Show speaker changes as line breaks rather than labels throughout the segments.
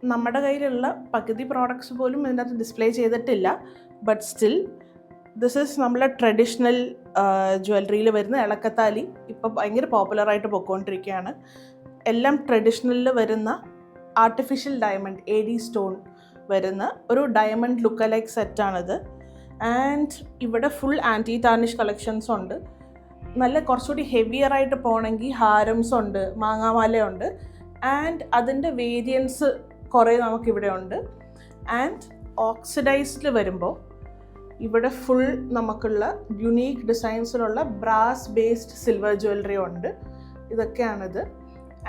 നമ്മുടെ കയ്യിലുള്ള പകുതി പ്രോഡക്ട്സ് പോലും ഇതിനകത്ത് ഡിസ്പ്ലേ ചെയ്തിട്ടില്ല. ബട്ട് സ്റ്റിൽ ദിസ് ഈസ് നമ്മളെ ട്രഡീഷണൽ ജ്വല്ലറിയിൽ വരുന്ന ഇളക്കത്താലി. ഇപ്പോൾ ഭയങ്കര പോപ്പുലറായിട്ട് പോയിക്കൊണ്ടിരിക്കുകയാണ്. എല്ലാം ട്രഡീഷണലിൽ വരുന്ന ആർട്ടിഫിഷ്യൽ ഡയമണ്ട് AD സ്റ്റോൺ വരുന്ന ഒരു ഡയമണ്ട് ലുക്ക് ലൈക്ക് സെറ്റാണിത്. ആൻഡ് ഇവിടെ ഫുൾ ആൻറ്റി ടാർണിഷ് കളക്ഷൻസ് ഉണ്ട്. നല്ല കുറച്ചുകൂടി ഹെവിയറായിട്ട് പോകണമെങ്കിൽ ഹാരംസ് ഉണ്ട്, മാങ്ങാമാലയുണ്ട്. ആൻഡ് അതിൻ്റെ വേരിയൻസ് കുറേ നമുക്കിവിടെ ഉണ്ട്. ആൻഡ് ഓക്സിഡൈസ്ഡിൽ വരുമ്പോൾ ഇവിടെ ഫുൾ നമുക്കുള്ള യുണീക്ക് ഡിസൈൻസിലുള്ള ബ്രാസ് ബേസ്ഡ് സിൽവർ ജ്വല്ലറി ഉണ്ട്. ഇതൊക്കെയാണിത്.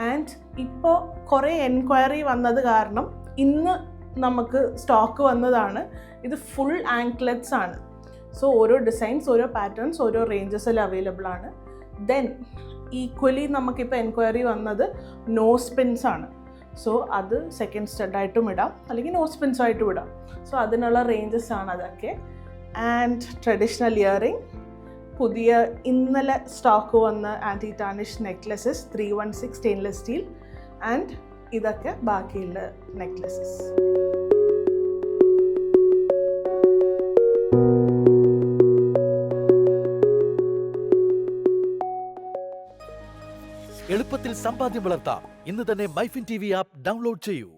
ആൻഡ് ഇപ്പോൾ കുറേ എൻക്വയറി വന്നത് കാരണം ഇന്ന് നമുക്ക് സ്റ്റോക്ക് വന്നതാണ്. ഇത് ഫുൾ ആങ്ക്ലെറ്റ്സ് ആണ്. സോ ഓരോ ഡിസൈൻസ്, ഓരോ പാറ്റേൺസ്, ഓരോ റേഞ്ചസിൽ അവൈലബിൾ ആണ്. ദെൻ ഈക്വലി നമുക്കിപ്പോൾ എൻക്വയറി വന്നത് നോസ് പിൻസ് ആണ്. സോ അത് സെക്കൻഡ് സ്റ്റഡായിട്ടും ഇടാം, അല്ലെങ്കിൽ നോസ് പിൻസായിട്ടും ഇടാം. സോ അതിനുള്ള റേഞ്ചസ് ആണ് അതൊക്കെ. ആൻഡ് ട്രഡീഷണൽ ഇയറിംഗ്, പുതിയ ഇന്നലെ സ്റ്റോക്ക് വന്ന anti tarnish necklaces 316 stainless steel. And ഇതൊക്കെ ബാക്കിയുള്ള നെക്ലസസ്.
എളുപ്പത്തിൽ സമ്പാദ്യം വളർത്താം. ഇന്ന് തന്നെ മൈഫിൻ TV ആപ്പ് ഡൗൺലോഡ് ചെയ്യൂ.